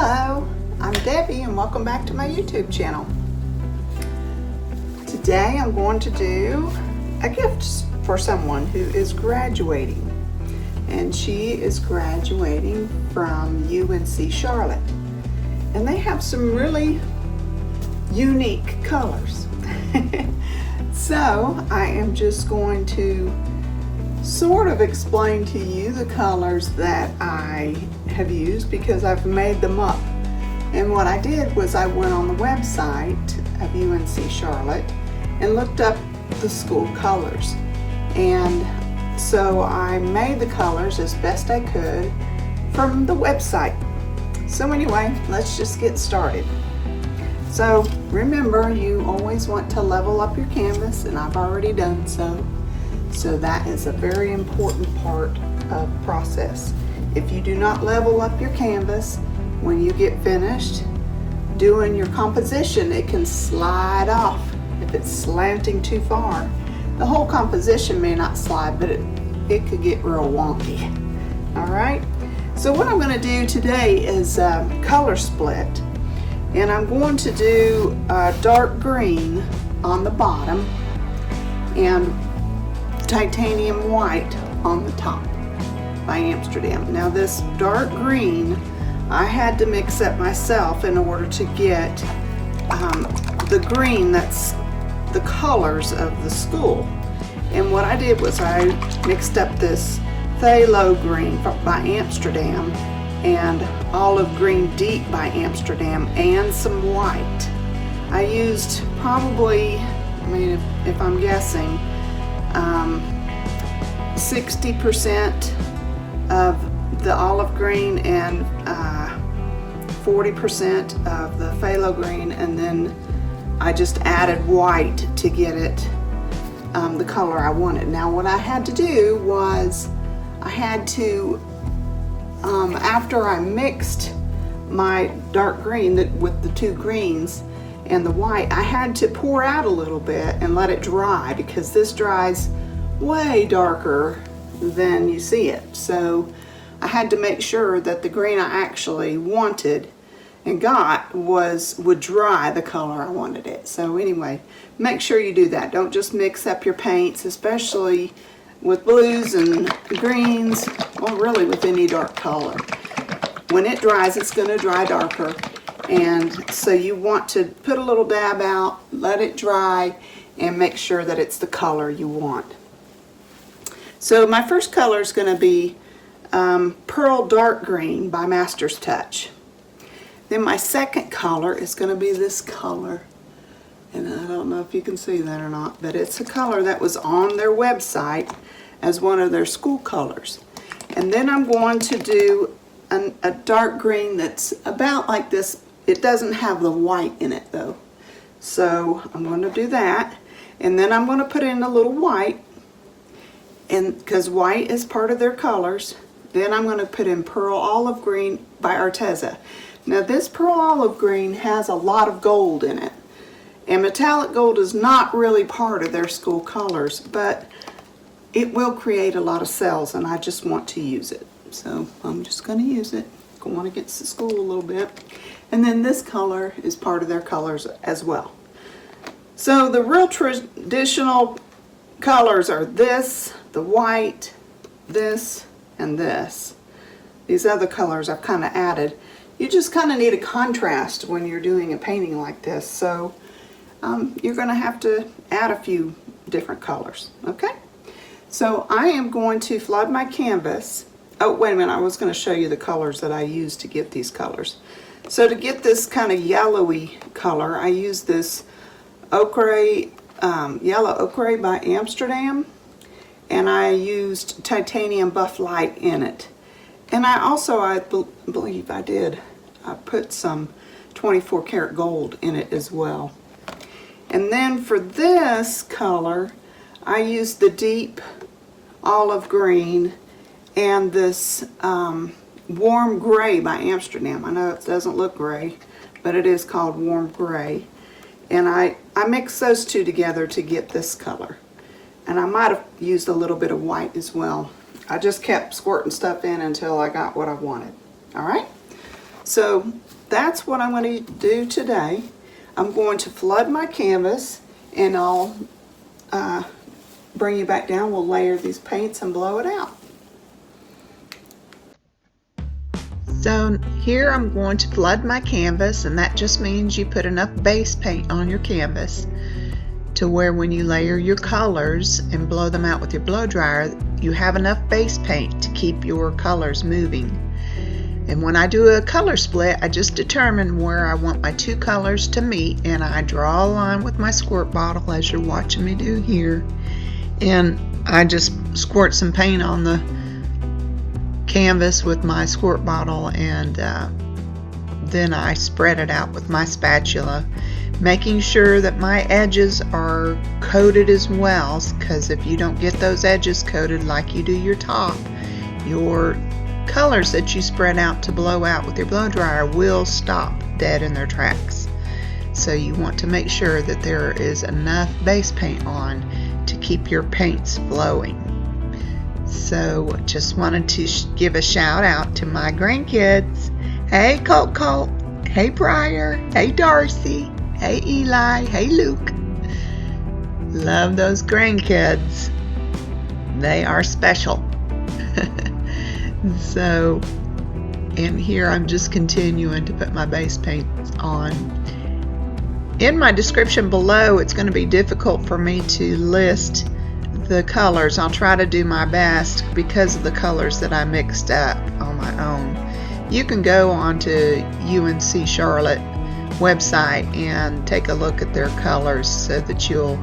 Hello, I'm Debbie and welcome back to my YouTube channel. Today I'm going to do a gift for someone who is graduating, and she is graduating from UNC Charlotte, and they have some really unique colors. So I am just going to sort of explain to you the colors that I have used because I've made them up. And what I did was I went on the website of UNC Charlotte and looked up the school colors. And so I made the colors as best I could from the website. So anyway, let's just get started. So remember, you always want to level up your canvas, and I've already done so. So that is a very important part of the process. If you do not level up your canvas, when you get finished doing your composition, it can slide off if it's slanting too far. The whole composition may not slide, but it could get real wonky. All right, so what I'm going to do today is color split, and I'm going to do dark green on the bottom and titanium white on the top by Amsterdam. Now this dark green I had to mix up myself in order to get the green that's the colors of the school. And what I did was I mixed up this phthalo green by Amsterdam and olive green deep by Amsterdam and some white. I used probably, if I'm guessing, 60% of the olive green and 40% of the phthalo green, and then I just added white to get it the color I wanted. Now what I had to do was I had to, after I mixed my dark green with the two greens and the white, I had to pour out a little bit and let it dry, because this dries way darker than you see it. So I had to make sure that the green I actually wanted and got would dry the color I wanted it. So anyway, make sure you do that. Don't just mix up your paints, especially with blues and greens, or really with any dark color. When it dries, it's going to dry darker, and so you want to put a little dab out, let it dry, and make sure that it's the color you want. So my first color is going to be Pearl Dark Green by Master's Touch. Then my second color is going to be this color, and I don't know if you can see that or not, but it's a color that was on their website as one of their school colors. And then I'm going to do a dark green that's about like this. It doesn't have the white in it though, so I'm going to do that. And then I'm going to put in a little white, and because white is part of their colors. Then I'm going to put in Pearl Olive Green by Arteza. Now this Pearl Olive Green has a lot of gold in it, and metallic gold is not really part of their school colors, but it will create a lot of cells, and I just want to use it. So I'm just going to use it, going against the school a little bit. And then this color is part of their colors as well. So the real traditional colors are this, the white, this, and this. These other colors I've kind of added. You just kind of need a contrast when you're doing a painting like this, so you're going to have to add a few different colors. Okay, so I am going to flood my canvas. Oh, wait a minute, I was going to show you the colors that I used to get these colors. So to get this kind of yellowy color, I used this ochre, yellow ochre by Amsterdam, and I used titanium buff light in it. And I also, I believe I did, I put some 24 karat gold in it as well. And then for this color, I used the deep olive green and this warm gray by Amsterdam. I know it doesn't look gray, but it is called warm gray. And I mixed those two together to get this color. And I might have used a little bit of white as well. I just kept squirting stuff in until I got what I wanted. All right. So that's what I'm going to do today. I'm going to flood my canvas, and I'll bring you back down. We'll layer these paints and blow it out. So here I'm going to flood my canvas, and that just means you put enough base paint on your canvas to where when you layer your colors and blow them out with your blow dryer, you have enough base paint to keep your colors moving. And when I do a color split, I just determine where I want my two colors to meet, and I draw a line with my squirt bottle as you're watching me do here, and I just squirt some paint on the canvas with my squirt bottle, and then I spread it out with my spatula, making sure that my edges are coated as well, because if you don't get those edges coated like you do your top, your colors that you spread out to blow out with your blow dryer will stop dead in their tracks. So you want to make sure that there is enough base paint on to keep your paints flowing. So just wanted to give a shout out to my grandkids. Hey Colt, hey Briar, hey Darcy, hey Eli, hey Luke. Love those grandkids. They are special. So, and here I'm just continuing to put my base paint on. In my description below, it's going to be difficult for me to list the colors. I'll try to do my best because of the colors that I mixed up on my own. You can go on to UNC Charlotte website and take a look at their colors so that you'll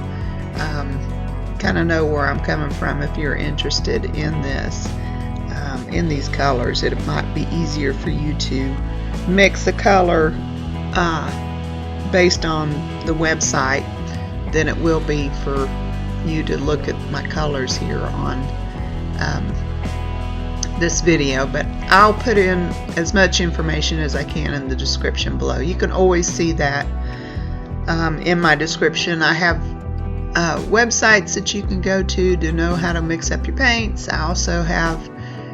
kind of know where I'm coming from if you're interested in this. In these colors, it might be easier for you to mix a color based on the website than it will be for you to look at my colors here on this video, but I'll put in as much information as I can in the description below. You can always see that in my description. I have websites that you can go to know how to mix up your paints. I also have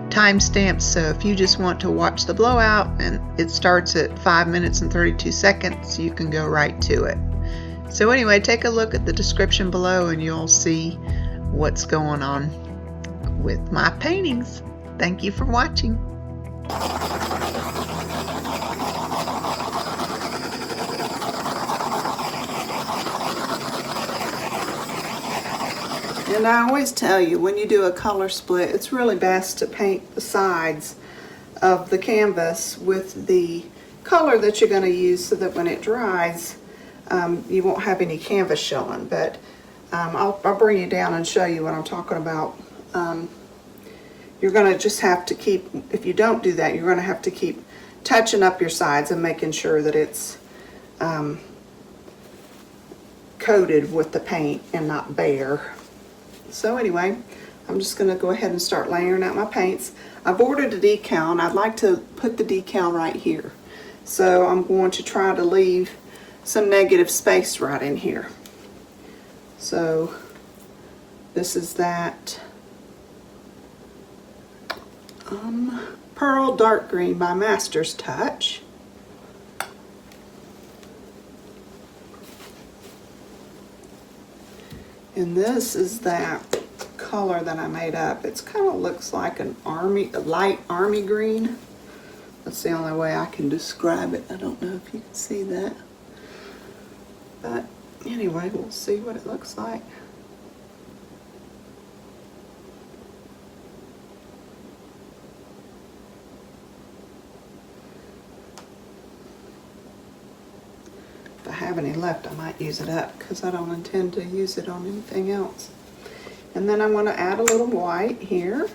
timestamps, so if you just want to watch the blowout and it starts at 5 minutes and 32 seconds, you can go right to it. So anyway, take a look at the description below and you'll see what's going on with my paintings. Thank you for watching. And I always tell you, when you do a color split, it's really best to paint the sides of the canvas with the color that you're going to use so that when it dries, you won't have any canvas showing. But I'll bring you down and show you what I'm talking about. You're going to just have to keep, if you don't do that, you're going to have to keep touching up your sides and making sure that it's coated with the paint and not bare. So anyway, I'm just going to go ahead and start layering out my paints. I've ordered a decal, and I'd like to put the decal right here. So I'm going to try to leave some negative space right in here. So this is that Pearl Dark Green by Master's Touch. And this is that color that I made up. It's kind of looks like a light army green. That's the only way I can describe it. I don't know if you can see that. But anyway, we'll see what it looks like. If I have any left, I might use it up because I don't intend to use it on anything else. And then I'm going to add a little white here.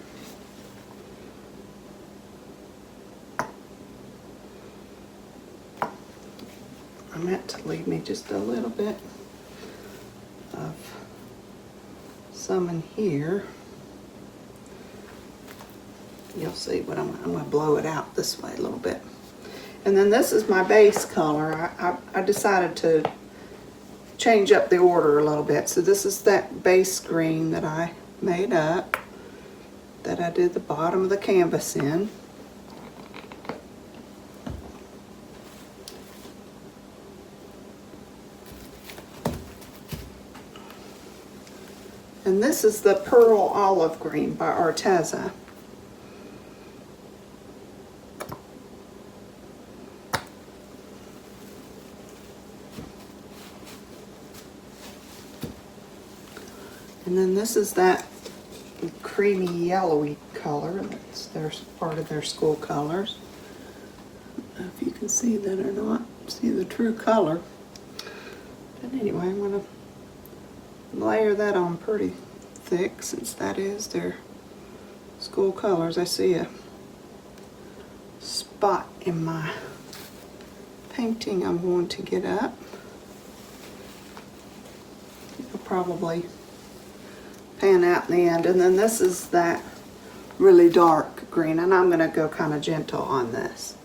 I meant to leave me just a little bit of some in here. You'll see what I'm going to blow it out this way a little bit. And then this is my base color. I decided to change up the order a little bit. So this is that base green that I made up, that I did the bottom of the canvas in. And this is the Pearl Olive Green by Arteza. And then this is that creamy yellowy color. That's their part of their school colors. I don't know if you can see that or not. See the true color. But anyway, I'm going to layer that on pretty thick since that is their school colors. I see a spot in my painting I'm going to get up. It'll probably pan out in the end. And then this is that really dark green, and I'm going to go kind of gentle on this.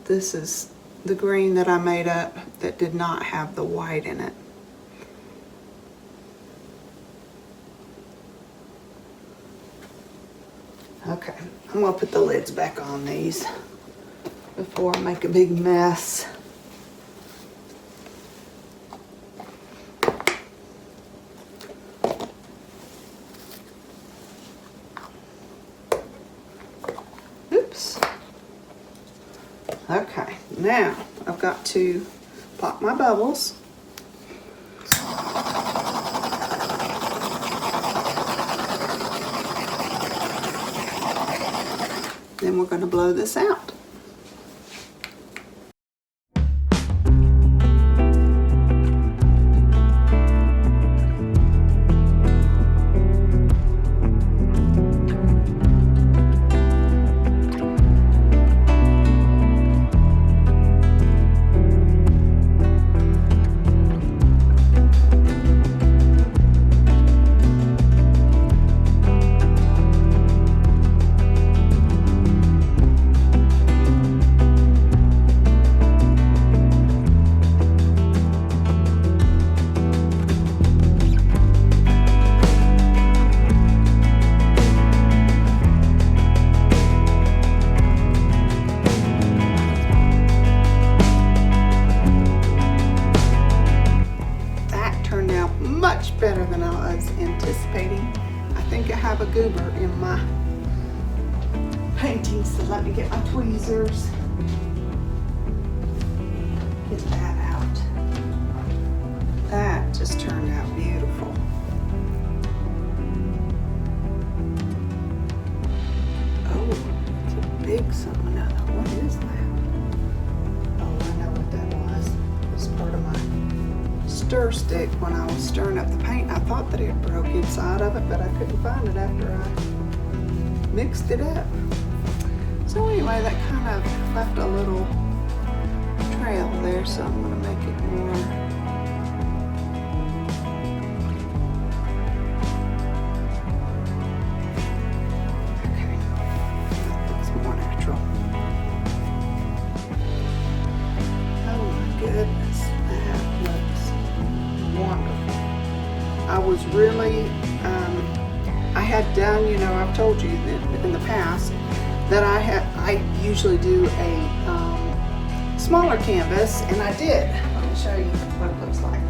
This is the green that I made up that did not have the white in it. Okay, I'm going to put the lids back on these before I make a big mess. Oops. Okay, now I've got to pop my bubbles. Then we're going to blow this out. Better than I was anticipating. I think I have a goober in my painting, so let me get my tweezers. Get that out. That just turned out beautiful. Oh, it's a big something. What is that? Oh, I know what that was. It was part of my stir stick. When I was stirring up the paint, I thought that it broke inside of it, but I couldn't find it after I mixed it up. So anyway, that kind of left a little trail there, so I'm going to make it more okay. That looks more natural. Oh my goodness, that looks wonderful. I was really, I had done, you know, I've told you that in the past that I usually do a smaller canvas, and I did. Let me show you what it looks like.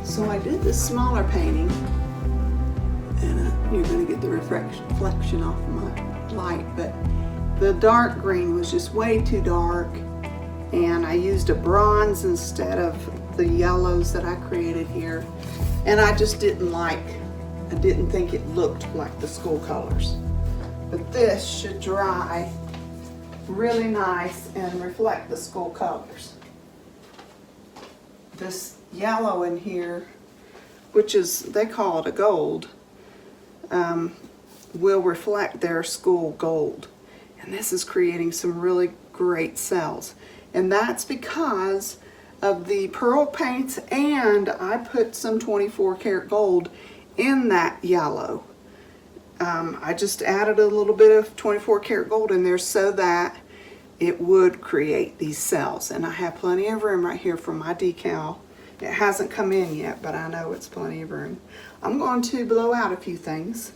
So I did this smaller painting, and you're going to get the reflection off of my light, but the dark green was just way too dark, and I used a bronze instead of the yellows that I created here, and I just didn't think it looked like the school colors. But this should dry really nice and reflect the school colors. This yellow in here, which is, they call it a gold, will reflect their school gold. And this is creating some really great cells. And that's because of the pearl paints, and I put some 24 karat gold in that yellow. I just added a little bit of 24 karat gold in there so that it would create these cells. And I have plenty of room right here for my decal. It hasn't come in yet, but I know it's plenty of room. I'm going to blow out a few things.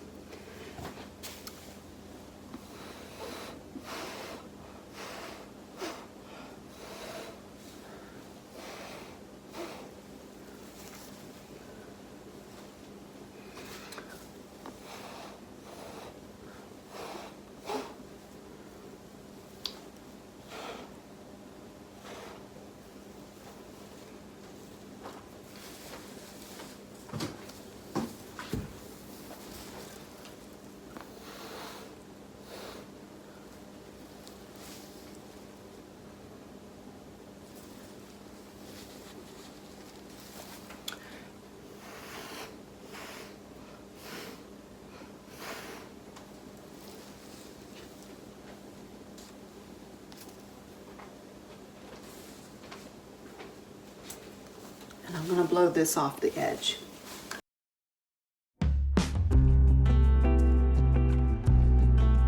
And I'm going to blow this off the edge.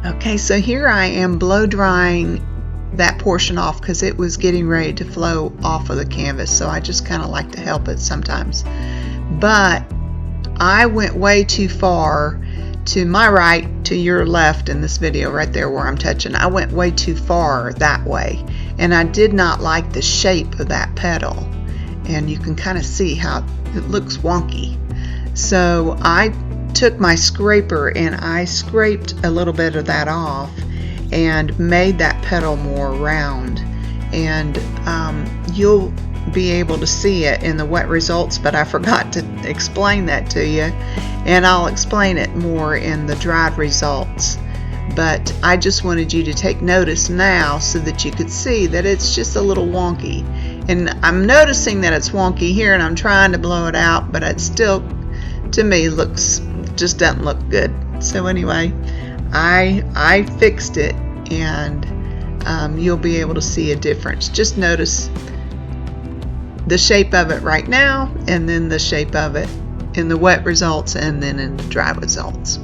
Okay, so here I am blow drying that portion off because it was getting ready to flow off of the canvas, so I just kind of like to help it sometimes. But I went way too far to my right, to your left in this video right there where I'm touching. I went way too far that way, and I did not like the shape of that petal, and you can kind of see how it looks wonky. So I took my scraper and I scraped a little bit of that off and made that petal more round, and you'll be able to see it in the wet results, but I forgot to explain that to you, and I'll explain it more in the dried results. But I just wanted you to take notice now so that you could see that it's just a little wonky, and I'm noticing that it's wonky here, and I'm trying to blow it out, but it still, to me, just doesn't look good. So anyway, I fixed it, and you'll be able to see a difference. Just notice the shape of it right now, and then the shape of it in the wet results, and then in the dry results.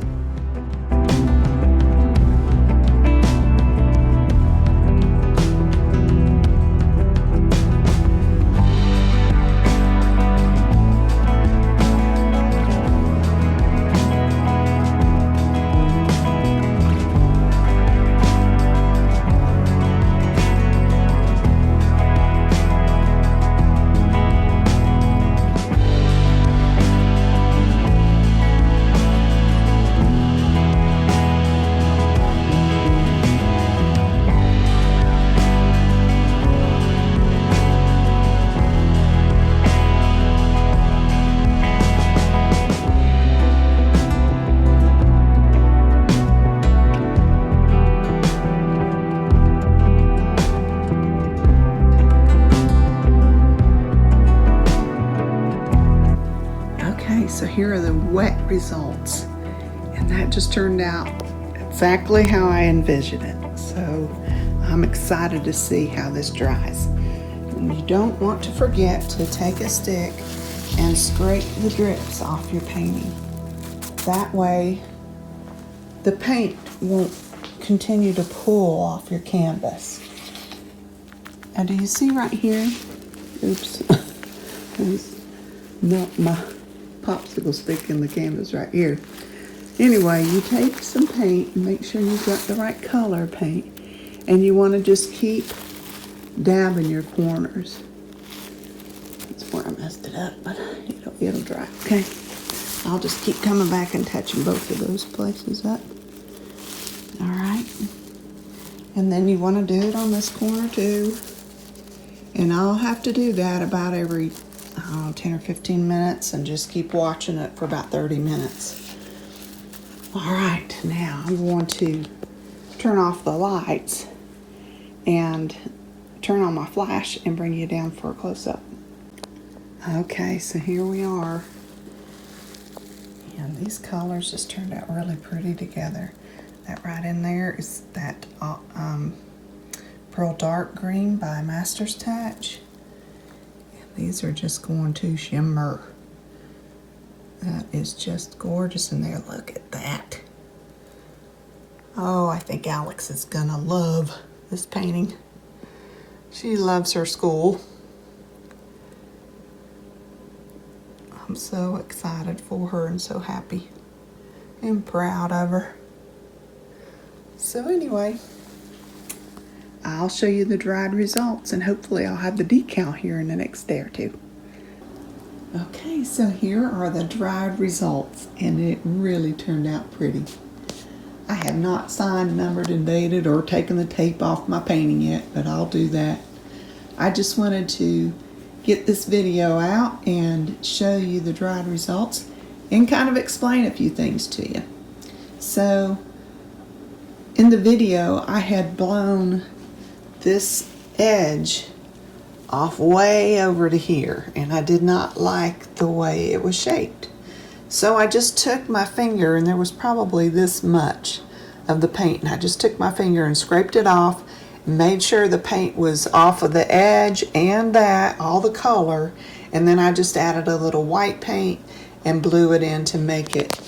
So here are the wet results, and that just turned out exactly how I envisioned it. So I'm excited to see how this dries. And you don't want to forget to take a stick and scrape the drips off your painting. That way the paint won't continue to pull off your canvas. And do you see right here? Oops. There's not my popsicle stick in the canvas right here. Anyway, you take some paint and make sure you've got the right color paint, and you want to just keep dabbing your corners. That's where I messed it up, but it'll dry. Okay, I'll just keep coming back and touching both of those places up. All right, and then you want to do it on this corner too, and I'll have to do that about every 10 or 15 minutes, and just keep watching it for about 30 minutes. All right, now I'm going to turn off the lights and turn on my flash and bring you down for a close-up. Okay, so here we are, and these colors just turned out really pretty together. That right in there is that Pearl Dark Green by Master's Touch. These are just going to shimmer. That is just gorgeous in there. Look at that. Oh, I think Alex is gonna love this painting. She loves her school. I'm so excited for her and so happy and proud of her. So anyway, I'll show you the dried results, and hopefully I'll have the decal here in the next day or two. Okay, so here are the dried results, and it really turned out pretty. I have not signed, numbered, and dated or taken the tape off my painting yet, but I'll do that. I just wanted to get this video out and show you the dried results and kind of explain a few things to you. So in the video, I had blown this edge off way over to here, and I did not like the way it was shaped. So I just took my finger, and there was probably this much of the paint, and I just took my finger and scraped it off, made sure the paint was off of the edge and that, all the color, And then I just added a little white paint and blew it in to make it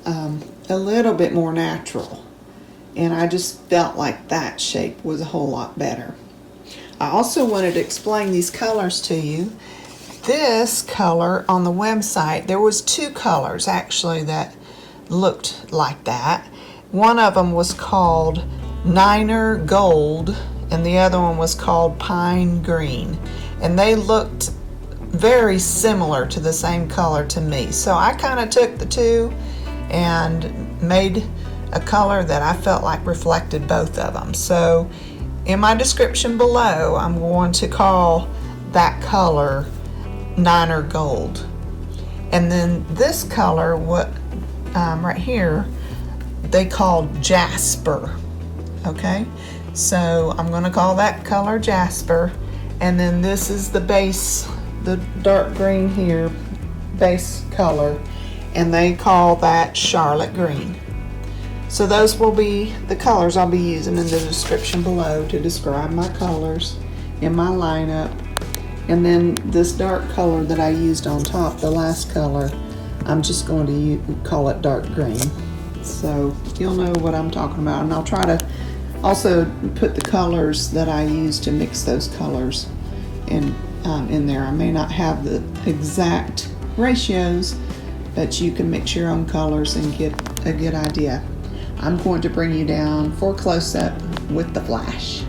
a little bit more natural. And I just felt like that shape was a whole lot better. I also wanted to explain these colors to you. This color on the website, there was two colors actually that looked like that. One of them was called Ninner Gold and the other one was called Pine Green. And they looked very similar to the same color to me. So I kind of took the two and made a color that I felt like reflected both of them. So in my description below, I'm going to call that color Ninner Gold. And then this color, right here, they called Jasper. Okay, so I'm going to call that color Jasper. And then this is the base, the dark green here, base color, and they call that Charlotte Green. So those will be the colors I'll be using in the description below to describe my colors in my lineup. And then this dark color that I used on top, the last color, I'm just going to call it dark green. So you'll know what I'm talking about. And I'll try to also put the colors that I use to mix those colors in there. I may not have the exact ratios, but you can mix your own colors and get a good idea. I'm going to bring you down for close-up with the flash.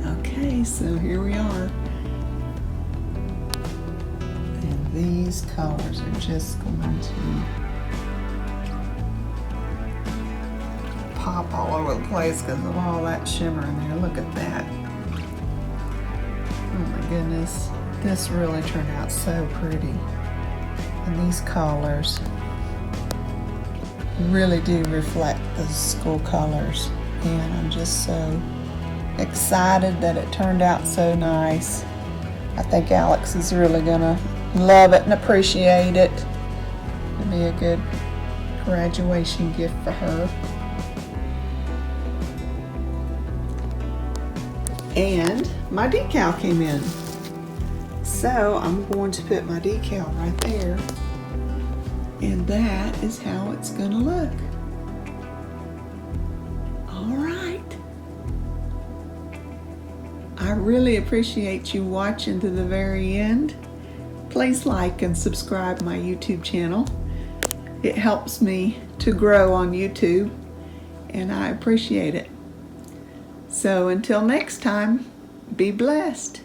Okay, so here we are. And these colors are just going to pop all over the place because of all that shimmer in there. Look at that. Oh my goodness. This really turned out so pretty. And these colors really do reflect the school colors. And I'm just so excited that it turned out so nice. I think Alex is really gonna love it and appreciate it. It'll be a good graduation gift for her. And my decal came in. So I'm going to put my decal right there. And that is how it's gonna look. All right. I really appreciate you watching to the very end. Please like and subscribe my YouTube channel. It helps me to grow on YouTube, and I appreciate it. So until next time, be blessed.